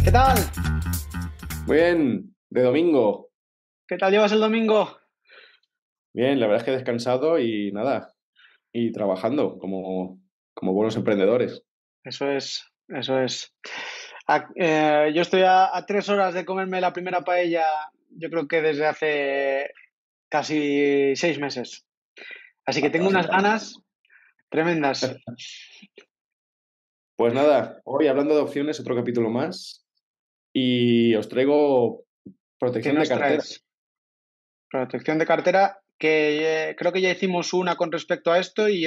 ¿Qué tal? Muy bien, de domingo. ¿Qué tal llevas el domingo? Bien, la verdad es que he descansado y nada, y trabajando como buenos emprendedores. Eso es, eso es. Yo estoy a 3 horas de comerme la primera paella, yo creo que desde hace casi 6 meses. Así que tengo unas ganas tremendas. Pues nada, hoy hablando de opciones, otro capítulo más y os traigo ¿Qué protección de nos cartera. traes? Protección de cartera, que creo que ya hicimos una con respecto a esto y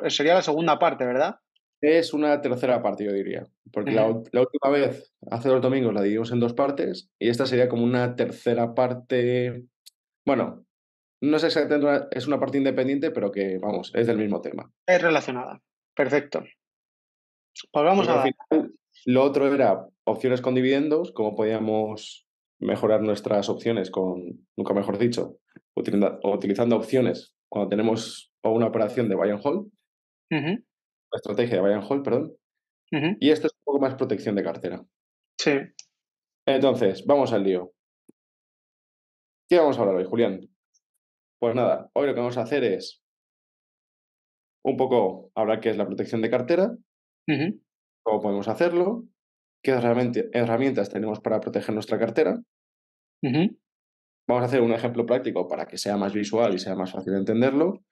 sería la segunda parte, ¿verdad? Es una tercera parte, yo diría, porque Ujú. la última vez, hace 2 domingos, la dividimos en dos partes y esta sería como una tercera parte. Bueno, no es exactamente es una parte independiente, pero que, vamos, es del mismo tema. Es relacionada. Perfecto. Pues vamos Porque a al dar. final lo otro era opciones con dividendos, cómo podíamos mejorar nuestras opciones con, nunca mejor dicho, utilizando opciones cuando tenemos o una operación de buy and hold, Ujú, una estrategia de buy and hold, perdón, ujú. y esto es un poco más protección de cartera. Sí. Entonces, vamos al lío. ¿Qué vamos a hablar hoy, Julián? Pues nada, hoy lo que vamos a hacer es un poco hablar qué es la protección de cartera, Ujú, cómo podemos hacerlo, qué herramientas tenemos para proteger nuestra cartera. ujú. Vamos a hacer un ejemplo práctico para que sea más visual y sea más fácil de entenderlo.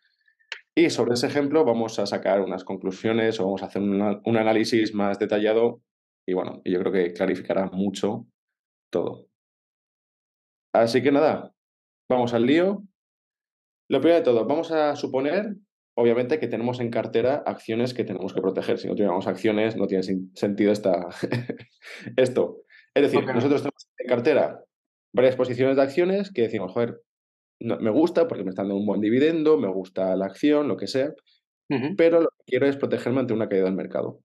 Y sobre ese ejemplo vamos a sacar unas conclusiones o vamos a hacer un análisis más detallado y bueno, y yo creo que clarificará mucho todo. Así que nada, vamos al lío. Lo primero de todo, vamos a suponer, obviamente, que tenemos en cartera acciones que tenemos que proteger. Si no tuviéramos acciones, no tiene sentido esto. Es decir, Ok. nosotros tenemos en cartera varias posiciones de acciones que decimos, joder, me gusta porque me están dando un buen dividendo, me gusta la acción, lo que sea, Ujú. pero lo que quiero es protegerme ante una caída del mercado.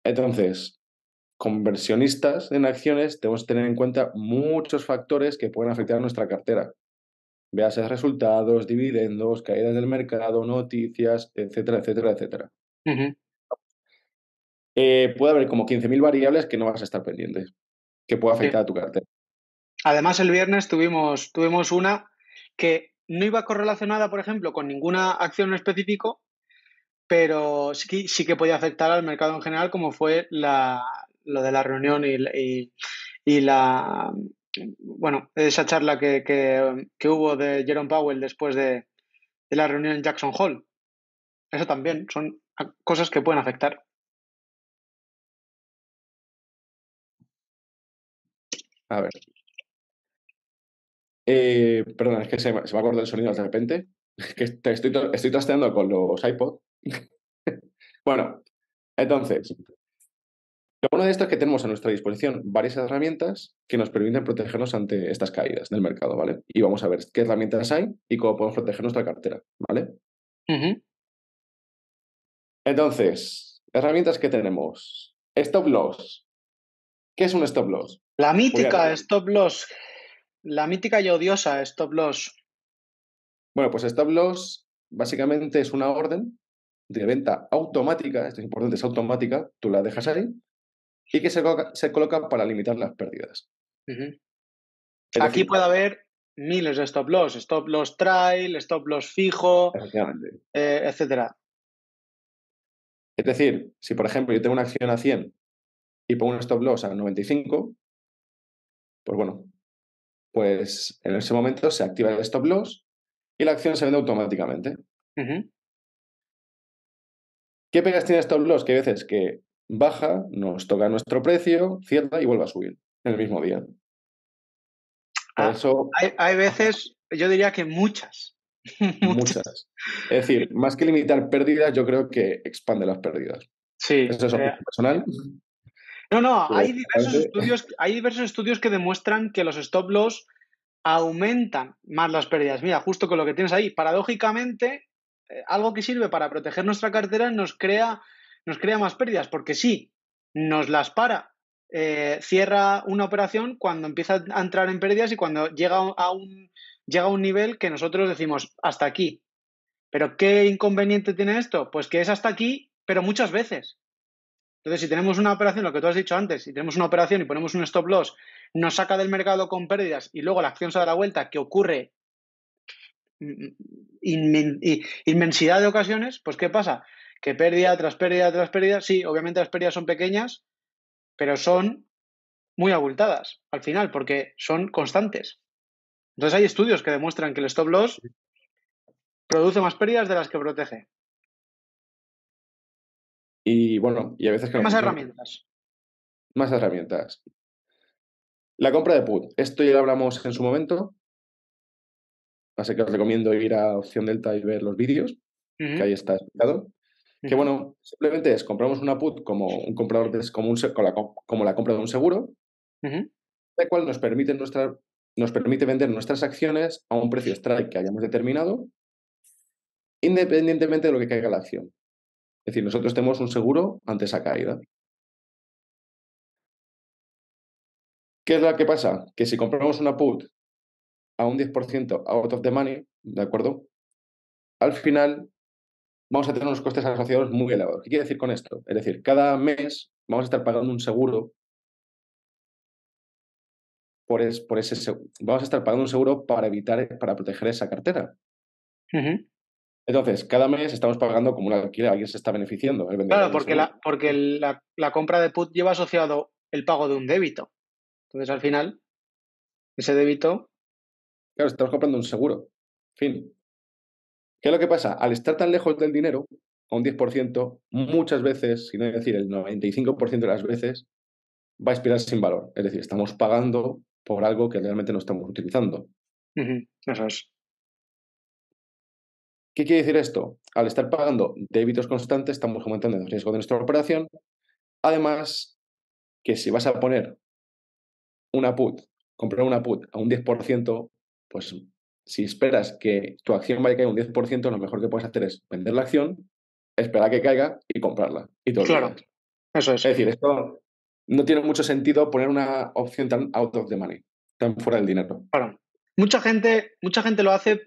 Entonces, conversionistas en acciones, tenemos que tener en cuenta muchos factores que pueden afectar a nuestra cartera. Véase resultados, dividendos, caídas del mercado, noticias, etcétera, etcétera, etcétera. Ujú. Puede haber como 15.000 variables que no vas a estar pendientes, que puede Sí. afectar a tu cartera. Además, el viernes tuvimos una que no iba correlacionada, por ejemplo, con ninguna acción en específico, pero sí que podía afectar al mercado en general, como fue lo de la reunión y bueno, esa charla que hubo de Jerome Powell después de la reunión en Jackson Hole. Eso también son cosas que pueden afectar. A ver, perdón, es que se me ha cortado el sonido de repente. Que estoy trasteando con los iPod. Bueno, entonces, lo bueno de esto es que tenemos a nuestra disposición varias herramientas que nos permiten protegernos ante estas caídas del mercado, ¿vale? Y vamos a ver qué herramientas hay y cómo podemos proteger nuestra cartera, ¿vale? Ujú. Entonces, herramientas que tenemos. Stop loss. ¿Qué es un stop loss? La Julián. mítica stop loss, la mítica y odiosa stop loss. Bueno, pues stop loss básicamente es una orden de venta automática, esto es importante, es automática, tú la dejas ahí y que se coloca para limitar las pérdidas. Ujú. Es Aquí decir, puede haber miles de stop loss trail, stop loss fijo, efectivamente. etcétera. Es decir, si por ejemplo yo tengo una acción a 100 y pongo un stop loss a 95, pues bueno, pues en ese momento se activa el stop loss y la acción se vende automáticamente. Ujú. ¿Qué pegas tiene stop loss? Que hay veces que baja, nos toca nuestro precio, cierra y vuelve a subir en el mismo día. Por Ah, eso, hay veces, yo diría que muchas, muchas. muchas. Es decir, más que limitar pérdidas, yo creo que expande las pérdidas. Sí. Eso es opinión personal, No, no, pero claramente, hay diversos estudios que demuestran que los stop loss aumentan más las pérdidas. Mira, justo con lo que tienes ahí, paradójicamente, algo que sirve para proteger nuestra cartera nos crea más pérdidas, porque sí, nos las para. Cierra una operación cuando empieza a entrar en pérdidas y cuando llega a un nivel que nosotros decimos hasta aquí. Pero ¿qué inconveniente tiene esto? Pues que es hasta aquí, pero muchas veces. Entonces, si tenemos una operación, lo que tú has dicho antes, si tenemos una operación y ponemos un stop loss, nos saca del mercado con pérdidas y luego la acción se da la vuelta, que ocurre inmensidad de ocasiones, pues ¿qué pasa? Que pérdida tras pérdida tras pérdida, sí, obviamente las pérdidas son pequeñas, pero son muy abultadas al final, porque son constantes. Entonces hay estudios que demuestran que el stop loss produce más pérdidas de las que protege. Y bueno, y a veces que Hay no más funciona. herramientas. Más herramientas. La compra de put. Esto ya lo hablamos en su momento, así que os recomiendo ir a Opción Delta y ver los vídeos, que Ujú, ahí está explicado. Que ujú, bueno, simplemente es compramos una put como un comprador como, como la compra de un seguro, ujú, la cual nos permite vender nuestras acciones a un precio strike que hayamos determinado, independientemente de lo que caiga la acción. Es decir, nosotros tenemos un seguro ante esa caída. ¿Qué es lo que pasa? Que si compramos una put a un 10% out of the money, ¿de acuerdo? Al final vamos a tener unos costes asociados muy elevados. ¿Qué quiere decir con esto? Es decir, cada mes vamos a estar pagando un seguro vamos a estar pagando un seguro para evitar, para proteger esa cartera. ujú. Entonces, cada mes estamos pagando como un alquiler, alguien se está beneficiando, el vendedor Claro, del porque, seguro. la compra de put lleva asociado el pago de un débito. Entonces, al final, ese débito. Claro, estamos comprando un seguro. Fin. ¿Qué es lo que pasa? Al estar tan lejos del dinero, a un 10%, muchas veces, si no decir el 95% de las veces, va a expirar sin valor. Es decir, estamos pagando por algo que realmente no estamos utilizando. Ujú, eso es. ¿Qué quiere decir esto? Al estar pagando débitos constantes, estamos aumentando el riesgo de nuestra operación. Además, que si vas a poner una put, comprar una put a un 10%, pues si esperas que tu acción vaya a caer un 10%, lo mejor que puedes hacer es vender la acción, esperar a que caiga y comprarla. Y te Claro, olvidas. eso es. Es decir, esto no tiene mucho sentido poner una opción tan out of the money, tan fuera del dinero. Claro. Mucha gente lo hace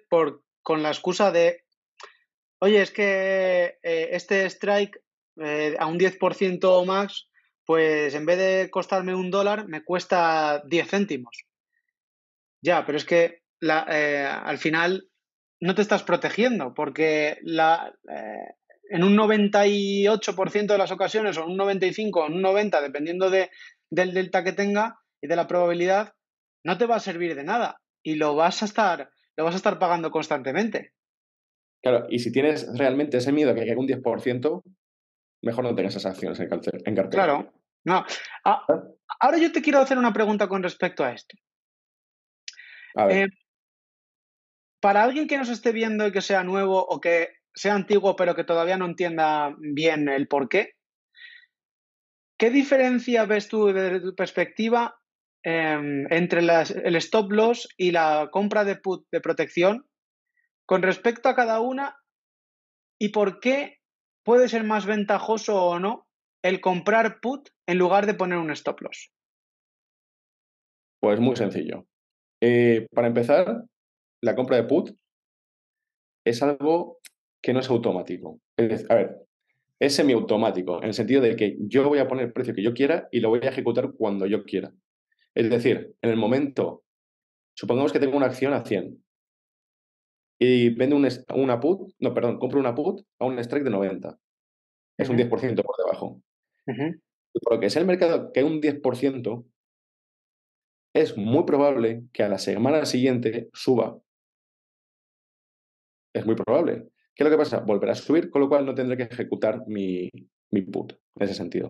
con la excusa de, oye, es que este strike a un 10% max, pues en vez de costarme $1, me cuesta 10 céntimos. Ya, pero es que al final no te estás protegiendo porque en un 98% de las ocasiones, o en un 95, o en un 90, dependiendo del delta que tenga y de la probabilidad, no te va a servir de nada y lo vas a estar pagando constantemente. Claro, y si tienes realmente ese miedo a que caiga un 10%, mejor no tengas esas acciones en cartera. Claro, no. Ah, ahora yo te quiero hacer una pregunta con respecto a esto. A Eh, ver, para alguien que nos esté viendo y que sea nuevo o que sea antiguo pero que todavía no entienda bien el por qué, ¿qué diferencia ves tú desde tu perspectiva entre el stop loss y la compra de put de protección con respecto a cada una y por qué puede ser más ventajoso o no el comprar put en lugar de poner un stop loss? pues muy sencillo. Para empezar, la compra de put es algo que no es automático. A ver, es semiautomático, en el sentido de que yo voy a poner el precio que yo quiera y lo voy a ejecutar cuando yo quiera. Es decir, en el momento, supongamos que tengo una acción a 100 y vendo una put, no, perdón, compro una put a un strike de 90. Es un Ujú, 10% por debajo. ujú, Y por lo que sea el mercado que hay un 10%, es muy probable que a la semana siguiente suba. Es muy probable. ¿Qué es lo que pasa? Volverá a subir, con lo cual no tendré que ejecutar mi put en ese sentido.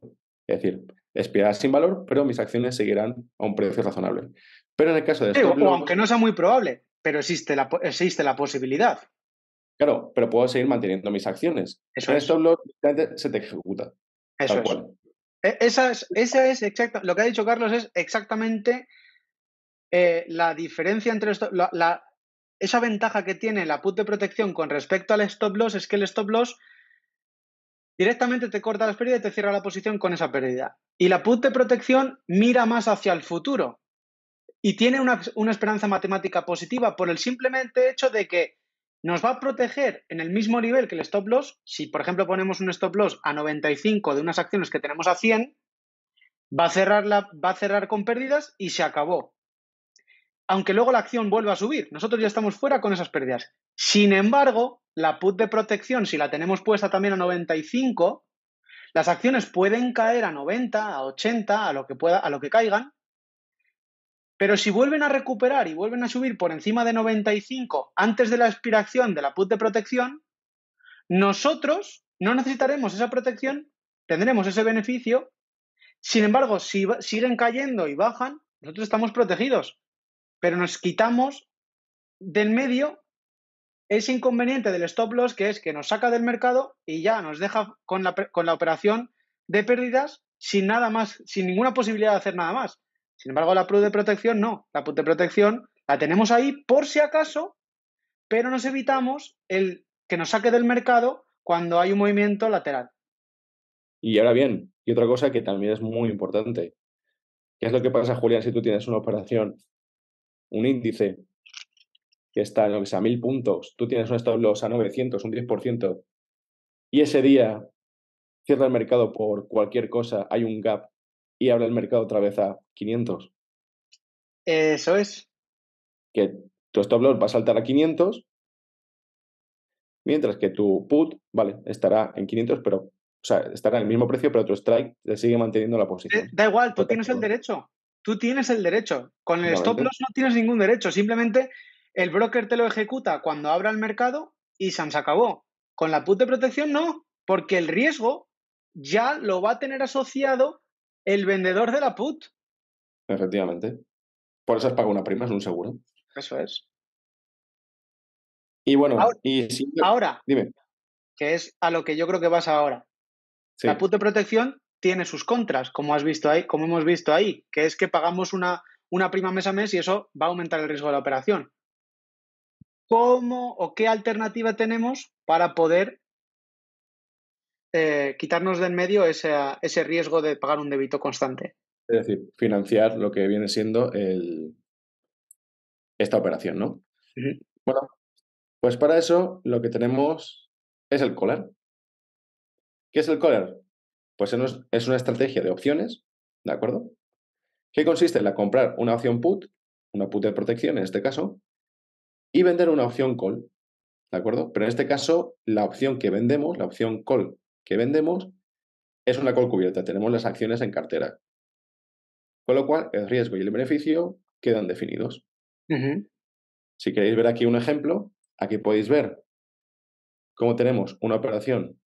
Es decir, expirará sin valor, pero mis acciones seguirán a un precio razonable. Pero en el caso de sí, stop o aunque loss, no sea muy probable, pero existe la posibilidad. claro, pero puedo seguir manteniendo mis acciones. Eso En es, stop loss directamente se te ejecuta, eso tal es. cual. Esa es exacta. Lo que ha dicho Carlos es exactamente la diferencia entre esa ventaja que tiene la put de protección con respecto al stop loss es que el stop loss directamente te corta las pérdidas y te cierra la posición con esa pérdida. Y la put de protección mira más hacia el futuro y tiene una esperanza matemática positiva por el simplemente hecho de que nos va a proteger en el mismo nivel que el stop loss. Si, por ejemplo, ponemos un stop loss a 95 de unas acciones que tenemos a 100, va a cerrar con pérdidas y se acabó. Aunque luego la acción vuelva a subir, nosotros ya estamos fuera con esas pérdidas. Sin embargo, la put de protección, si la tenemos puesta también a 95, las acciones pueden caer a 90, a 80, a lo que caigan, pero si vuelven a recuperar y vuelven a subir por encima de 95 antes de la expiración de la put de protección, nosotros no necesitaremos esa protección, tendremos ese beneficio. Sin embargo, si siguen cayendo y bajan, nosotros estamos protegidos, pero nos quitamos del medio ese inconveniente del stop loss, que es que nos saca del mercado y ya nos deja con la operación de pérdidas sin nada más, sin ninguna posibilidad de hacer nada más. Sin embargo, la put de protección no. La put de protección la tenemos ahí por si acaso, pero nos evitamos el que nos saque del mercado cuando hay un movimiento lateral. Y ahora bien, y otra cosa que también es muy importante, ¿qué es lo que pasa, Julián, si tú tienes una operación, un índice que está en lo que sea, 1000 puntos, tú tienes un stop loss a 900, un 10%, y ese día cierra el mercado por cualquier cosa, hay un gap y abre el mercado otra vez a 500, Eso es. que tu stop loss va a saltar a 500, mientras que tu put, vale, estará en 500, pero, o sea, estará en el mismo precio, pero tu strike te sigue manteniendo la posición. Da igual, tú tienes el Perfecto. derecho. Tú tienes el derecho. Con el stop Exactamente. loss no tienes ningún derecho. Simplemente el broker te lo ejecuta cuando abra el mercado y se acabó. Con la put de protección no, porque el riesgo ya lo va a tener asociado el vendedor de la put. Efectivamente. Por eso has pagado una prima, es un seguro. Eso es. Y bueno, Ahora, y si... ahora, Dime. que es a lo que yo creo que vas ahora. La Sí. put de protección tiene sus contras, como has visto ahí, como hemos visto ahí, que es que pagamos una prima mes a mes y eso va a aumentar el riesgo de la operación. ¿Cómo o qué alternativa tenemos para poder quitarnos del medio ese riesgo de pagar un débito constante? Es decir, financiar lo que viene siendo esta operación, ¿no? Ujú. Bueno, pues para eso lo que tenemos es el collar. ¿Qué es el collar? Pues es una estrategia de opciones, ¿de acuerdo? Que consiste en comprar una opción put, una put de protección en este caso, y vender una opción call, ¿de acuerdo? Pero en este caso, la opción que vendemos, la opción call que vendemos, es una call cubierta. Tenemos las acciones en cartera. Con lo cual, el riesgo y el beneficio quedan definidos. Ujú. Si queréis ver aquí un ejemplo, aquí podéis ver cómo tenemos una operación,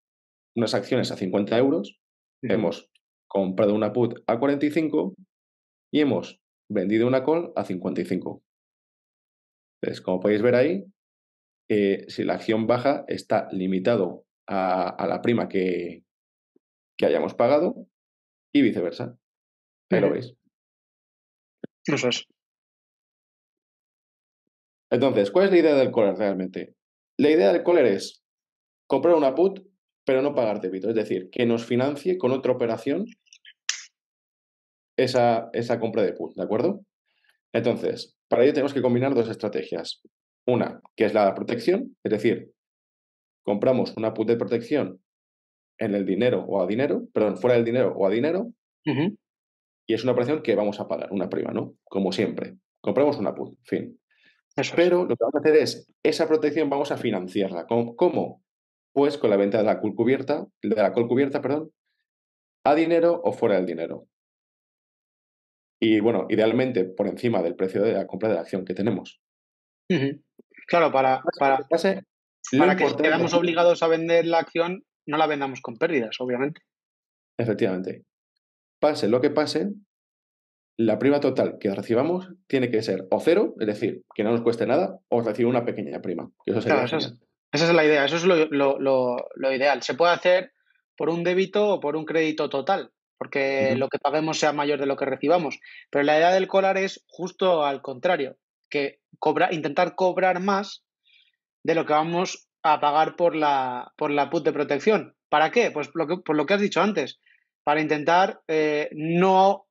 unas acciones a 50 euros, Ujú. hemos comprado una put a 45 y hemos vendido una call a 55. Entonces, como podéis ver ahí, si la acción baja está limitado a la prima que hayamos pagado y viceversa. Ahí lo Ujú. veis. Eso es. Entonces, ¿cuál es la idea del collar realmente? La idea del collar es comprar una put, pero no pagar débito. Es decir, que nos financie con otra operación esa compra de put, ¿de acuerdo? Entonces, para ello tenemos que combinar dos estrategias. Una, que es la protección, es decir, compramos una put de protección en el dinero o a dinero, perdón, fuera del dinero o a dinero, Ujú. y es una operación que vamos a pagar, una prima, ¿no? Como siempre. Compramos una put, fin. Eso es. Pero lo que vamos a hacer es, esa protección vamos a financiarla. ¿Cómo? Pues con la venta de la call cubierta, perdón, a dinero o fuera del dinero. Y bueno, idealmente por encima del precio de la compra de la acción que tenemos. Ujú. Claro, Pase lo que pase, lo para que si importante quedamos aquí, obligados a vender la acción, no la vendamos con pérdidas, obviamente. efectivamente, pase lo que pase, la prima total que recibamos tiene que ser o cero, es decir, que no nos cueste nada, o recibir una pequeña prima, que eso sería Claro, genial. esa es la idea, eso es lo ideal. Se puede hacer por un débito o por un crédito total, porque Ujú. lo que paguemos sea mayor de lo que recibamos. Pero la idea del collar es justo al contrario, que intentar cobrar más de lo que vamos a pagar por la put de protección. ¿Para qué? Pues por lo que has dicho antes, para intentar no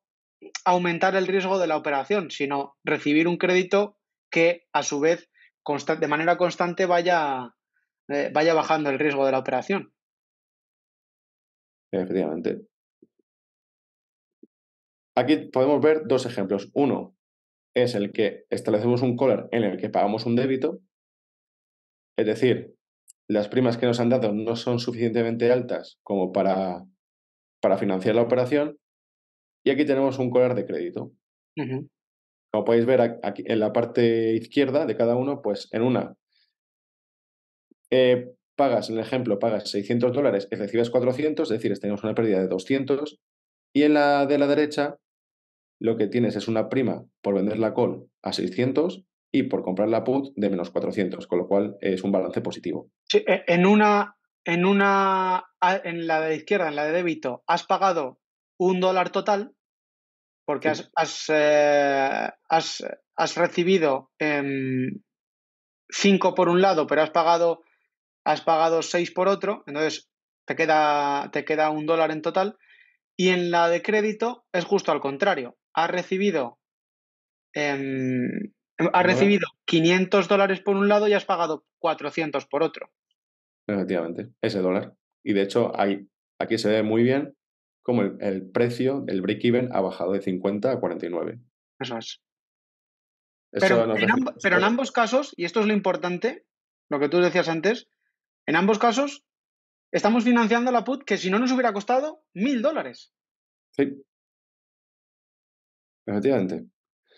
aumentar el riesgo de la operación, sino recibir un crédito que a su vez de manera constante vaya bajando el riesgo de la operación. Efectivamente. Aquí podemos ver dos ejemplos. Uno es el que establecemos un collar en el que pagamos un débito, es decir, las primas que nos han dado no son suficientemente altas como para financiar la operación, y aquí tenemos un collar de crédito. Ujú. Como podéis ver aquí en la parte izquierda de cada uno, pues en una pagas, en el ejemplo, pagas $600 y recibes 400, es decir, tenemos una pérdida de 200, y en la de la derecha lo que tienes es una prima por vender la call a 600 y por comprar la put de menos 400, con lo cual es un balance positivo. Sí, en la de izquierda, en la de débito, has pagado $1 total porque Sí, has recibido 5 por un lado, pero has pagado 6 por otro, entonces te queda $1 en total. Y en la de crédito es justo al contrario. Has ¿verdad? recibido $500 por un lado y has pagado 400 por otro. Efectivamente, ese dólar. Y de hecho, aquí se ve muy bien cómo el precio, el break-even, ha bajado de 50 a 49. Eso es. Pero Eso nos pero en ambos casos, y esto es lo importante, lo que tú decías antes, en ambos casos estamos financiando la put que si no nos hubiera costado $1.000. Sí, efectivamente.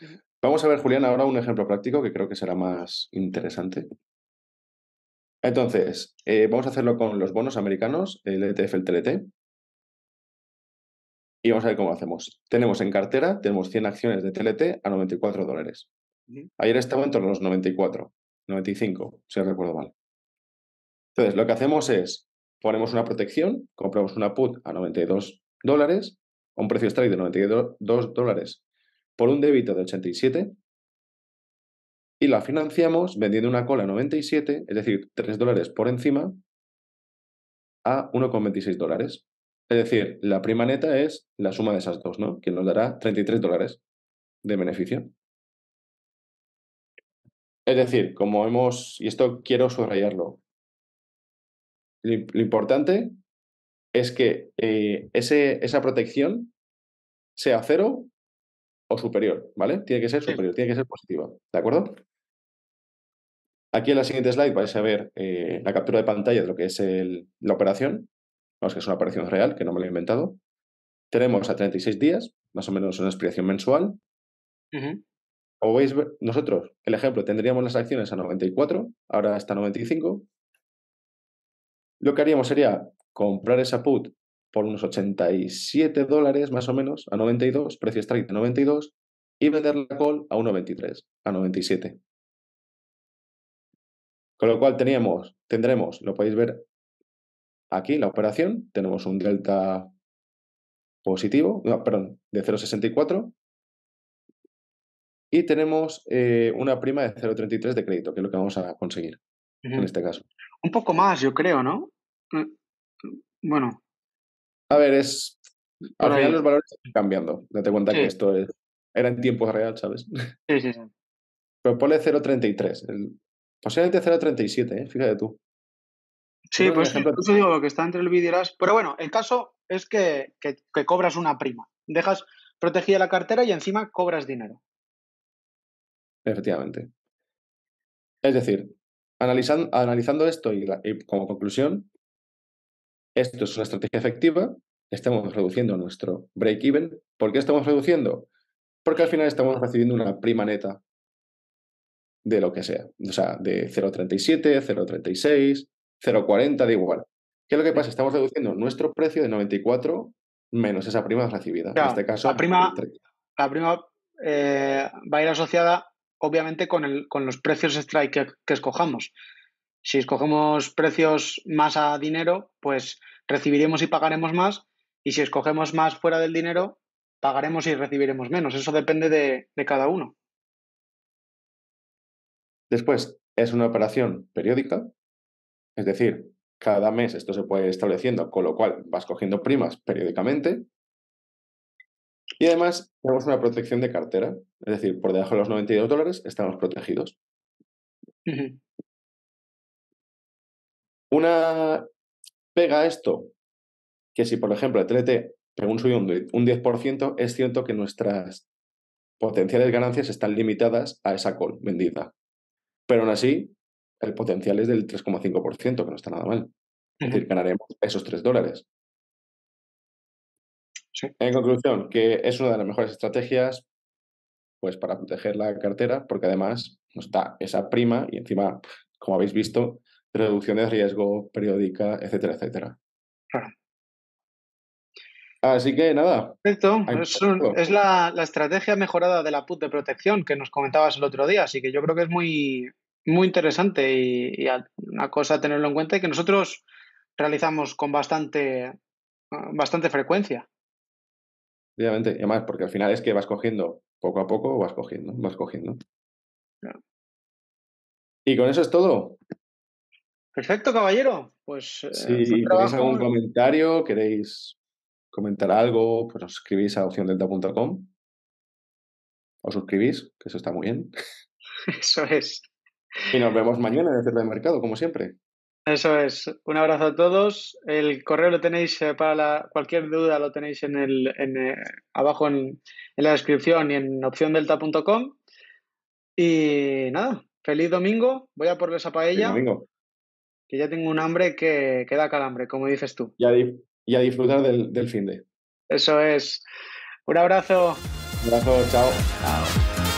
Ujú. Vamos a ver, Julián, ahora un ejemplo práctico que creo que será más interesante. Entonces, vamos a hacerlo con los bonos americanos, el ETF, el TLT, y vamos a ver cómo hacemos. Tenemos en cartera, tenemos 100 acciones de TLT a $94. Ujú. Ayer estaba en torno a los 94, 95, si no recuerdo mal. Entonces, lo que hacemos es, ponemos una protección, compramos una put a $92, a un precio strike de $92 por un débito de 87, y la financiamos vendiendo una call a 97, es decir, $3 por encima, a $1,26. Es decir, la prima neta es la suma de esas dos, ¿no? Que nos dará $33 de beneficio. Es decir, como y esto quiero subrayarlo, lo importante es que esa protección sea cero o superior, ¿vale? Tiene que ser Sí. superior, tiene que ser positiva, ¿de acuerdo? Aquí en la siguiente slide vais a ver la captura de pantalla de lo que es la operación. Vamos, que es una operación real, que no me lo he inventado. Tenemos a 36 días, más o menos una expiración mensual. Ujú. Como veis, nosotros, el ejemplo, tendríamos las acciones a 94, ahora está a 95. Lo que haríamos sería comprar esa put por unos $87 más o menos, a 92, precio strike de 92, y vender la call a 1,23, a 97. Con lo cual tendremos, lo podéis ver aquí, la operación, tenemos un delta positivo, no, perdón, de 0,64, y tenemos una prima de 0,33 de crédito, que es lo que vamos a conseguir en Ujú. este caso. Un poco más, yo creo, ¿no? Bueno, A ver, por al final ahí. los valores están cambiando. Date cuenta que Sí, esto era en tiempo real, ¿sabes? sí, sí, sí. Pero ponle 0,33. Posiblemente 0,37, fíjate tú. Yo Sí, creo que es un pues ejemplo. por eso digo lo que está entre el vídeo y las. Pero bueno, el caso es que cobras una prima. Dejas protegida la cartera y encima cobras dinero. Efectivamente. Es decir, analizando esto y como conclusión, esto es una estrategia efectiva, estamos reduciendo nuestro break-even. ¿Por qué estamos reduciendo? Porque al final estamos recibiendo una prima neta de lo que sea. O sea, de 0,37, 0,36, 0,40, da igual. ¿Qué es lo que pasa? Estamos reduciendo nuestro precio de 94 menos esa prima recibida. En Claro, este caso, la prima, la prima va a ir asociada, obviamente, con los precios strike que escojamos. Si escogemos precios más a dinero, pues recibiremos y pagaremos más. Y si escogemos más fuera del dinero, pagaremos y recibiremos menos. Eso depende de cada uno. después es una operación periódica, es decir, cada mes esto se puede ir estableciendo, con lo cual vas cogiendo primas periódicamente. Y además tenemos una protección de cartera, es decir, por debajo de los $92 estamos protegidos. Ujú. Una pega a esto, que si por ejemplo el TLT pegó un subido de un 10%, es cierto que nuestras potenciales ganancias están limitadas a esa call vendida. Pero aún así, el potencial es del 3,5%, que no está nada mal. Es Ujú. decir, ganaremos esos $3. Sí. En conclusión, que es una de las mejores estrategias pues, para proteger la cartera, porque además nos da esa prima y encima, como habéis visto, reducción de riesgo periódica, etcétera, etcétera. Claro. Así que nada, Perfecto. a implementarlo. Es la estrategia mejorada de la put de protección que nos comentabas el otro día, así que yo creo que es muy interesante y una cosa a tenerlo en cuenta y que nosotros realizamos con bastante frecuencia. Obviamente, y además, porque al final es que vas cogiendo poco a poco, vas cogiendo, vas cogiendo. Claro. Y con eso es todo. Perfecto, caballero. Pues buen Si tenéis trabajo. algún comentario, queréis comentar algo, pues os escribís a opciondelta.com o suscribís, que eso está muy bien. Eso es. Y nos vemos mañana en el cierre de mercado, como siempre. Eso es. Un abrazo a todos. El correo lo tenéis para cualquier duda, lo tenéis abajo en la descripción y en opciondelta.com. Y nada, feliz domingo. Voy a por esa El paella, domingo. que ya tengo un hambre que da calambre, como dices tú. Y a disfrutar del fin de. Eso es. Un abrazo. Un abrazo, chao. Chao.